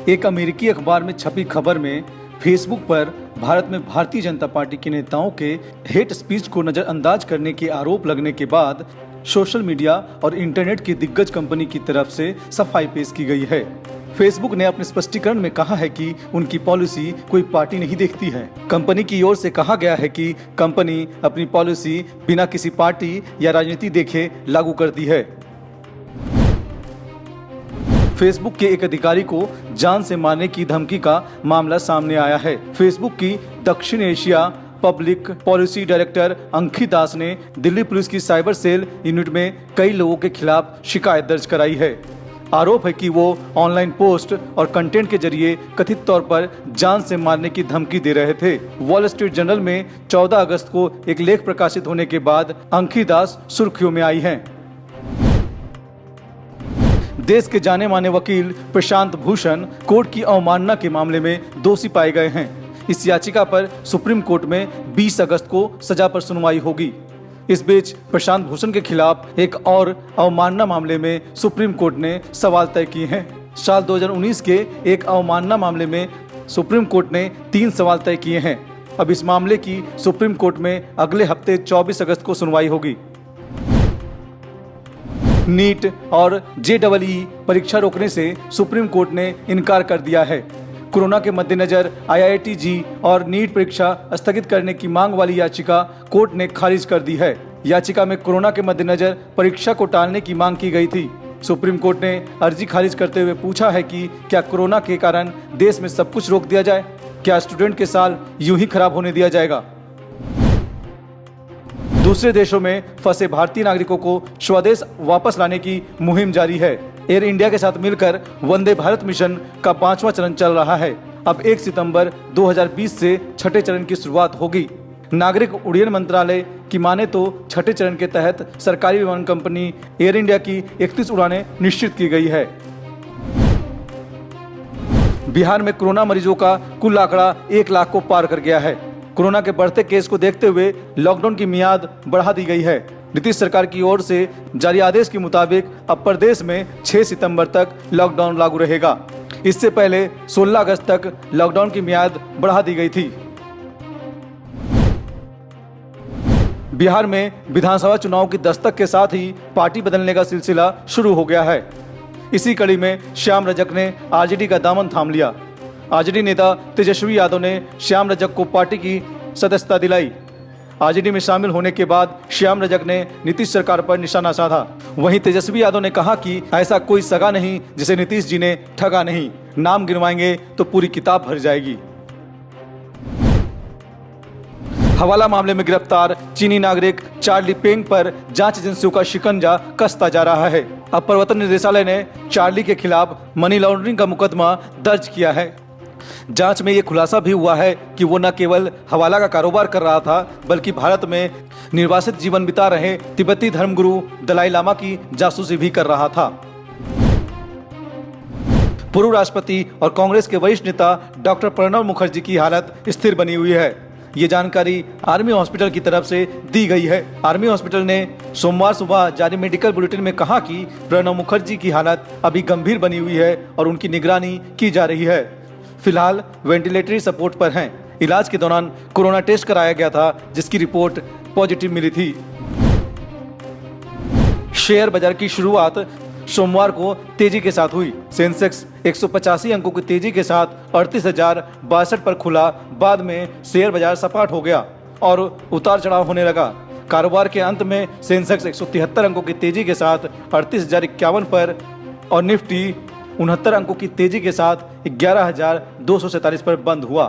एक अमेरिकी अखबार में छपी खबर में फेसबुक पर भारत में भारतीय जनता पार्टी के नेताओं के हेट स्पीच को नजरअंदाज करने के आरोप लगने के बाद सोशल मीडिया और इंटरनेट की दिग्गज कंपनी की तरफ से सफाई पेश की गई है। फेसबुक ने अपने स्पष्टीकरण में कहा है कि उनकी पॉलिसी कोई पार्टी नहीं देखती है। कंपनी की ओर से कहा गया है कि कंपनी अपनी पॉलिसी बिना किसी पार्टी या राजनीति देखे लागू करती है। फेसबुक के एक अधिकारी को जान से मारने की धमकी का मामला सामने आया है। फेसबुक की दक्षिण एशिया पब्लिक पॉलिसी डायरेक्टर अंकित दास ने दिल्ली पुलिस की साइबर सेल यूनिट में कई लोगों के खिलाफ शिकायत दर्ज कराई है। आरोप है कि वो ऑनलाइन पोस्ट और कंटेंट के जरिए कथित तौर पर जान से मारने की धमकी दे रहे थे। वॉल स्ट्रीट जर्नल में 14 अगस्त को एक लेख प्रकाशित होने के बाद अंकित दास सुर्खियों में आई हैं। देश के जाने माने वकील प्रशांत भूषण कोर्ट की अवमानना के मामले में दोषी पाए गए हैं। इस याचिका पर सुप्रीम कोर्ट में 20 अगस्त को सजा पर सुनवाई होगी। इस बीच प्रशांत भूषण के खिलाफ एक और अवमानना मामले में सुप्रीम कोर्ट ने सवाल तय किए हैं। साल 2019 के एक अवमानना मामले में सुप्रीम कोर्ट ने 3 सवाल तय किए हैं। अब इस मामले की सुप्रीम कोर्ट में अगले हफ्ते 24 अगस्त को सुनवाई होगी। नीट और JEE परीक्षा रोकने से सुप्रीम कोर्ट ने इनकार कर दिया है। कोरोना के मद्देनजर IIT-JEE और नीट परीक्षा स्थगित करने की मांग वाली याचिका कोर्ट ने खारिज कर दी है। याचिका में कोरोना के मद्देनजर परीक्षा को टालने की मांग की गई थी। सुप्रीम कोर्ट ने अर्जी खारिज करते हुए पूछा है कि क्या कोरोना के कारण देश में सब कुछ रोक दिया जाए? क्या स्टूडेंट के साल यूं ही खराब होने दिया जाएगा? दूसरे देशों में फंसे भारतीय नागरिकों को स्वदेश वापस लाने की मुहिम जारी है। एयर इंडिया के साथ मिलकर वंदे भारत मिशन का 5वां चरण चल रहा है। अब 1 सितंबर 2020 से छठे चरण की शुरुआत होगी। नागरिक उड्डयन मंत्रालय की माने तो छठे चरण के तहत सरकारी विमान कंपनी एयर इंडिया की 31 उड़ानें निश्चित की गई है। बिहार में कोरोना मरीजों का कुल आंकड़ा 1 लाख को पार कर गया है। कोरोना के बढ़ते केस को देखते हुए लॉकडाउन की मियाद बढ़ा दी गई है। नीतीश सरकार की ओर से जारी आदेश के मुताबिक अब प्रदेश में 6 सितंबर तक लॉकडाउन लागू रहेगा। इससे पहले 16 अगस्त तक लॉकडाउन की मियाद बढ़ा दी गई थी। बिहार में विधानसभा चुनाव की दस्तक के साथ ही पार्टी बदलने का सिलसिला शुरू हो गया है। इसी कड़ी में श्याम रजक ने RJD का दामन थाम लिया। RJD नेता तेजस्वी यादव ने श्याम रजक को पार्टी की सदस्यता दिलाई। RJD में शामिल होने के बाद श्याम रजक ने नीतीश सरकार पर निशाना साधा। वहीं तेजस्वी यादव ने कहा कि ऐसा कोई सगा नहीं जिसे नीतीश जी ने ठगा नहीं, नाम गिनवाएंगे तो पूरी किताब भर जाएगी। हवाला मामले में गिरफ्तार चीनी नागरिक चार्ली पेंग पर जांच एजेंसियों का शिकंजा कसता जा रहा है। अब प्रवर्तन निदेशालय ने चार्ली के खिलाफ मनी लॉन्ड्रिंग का मुकदमा दर्ज किया है। जांच में ये खुलासा भी हुआ है कि वो न केवल हवाला का कारोबार कर रहा था, बल्कि भारत में निर्वासित जीवन बिता रहे तिब्बती धर्मगुरु दलाई लामा की जासूसी भी कर रहा था। पूर्व राष्ट्रपति और कांग्रेस के वरिष्ठ नेता डॉक्टर प्रणब मुखर्जी की हालत स्थिर बनी हुई है। ये जानकारी आर्मी हॉस्पिटल की तरफ से दी गई है। आर्मी हॉस्पिटल ने सोमवार सुबह जारी मेडिकल बुलेटिन में कहा कि प्रणब मुखर्जी की हालत अभी गंभीर बनी हुई है और उनकी निगरानी की जा रही है। फिलहाल वेंटिलेटरी सपोर्ट पर हैं। इलाज के दौरान कोरोना टेस्ट कराया गया था, जिसकी रिपोर्ट पॉजिटिव मिली थी। शेयर बाजार की शुरुआत सोमवार को तेजी के साथ हुई। सेंसेक्स 185 अंकों की तेजी के साथ 38,062 पर खुला। बाद में शेयर बाजार सपाट हो गया और उतार चढ़ाव होने लगा। कारोबार के अंत में सेंसेक्स 173 अंकों की तेजी के साथ 38,051 पर और निफ्टी 69 अंकों की तेजी के साथ 11,247 पर बंद हुआ।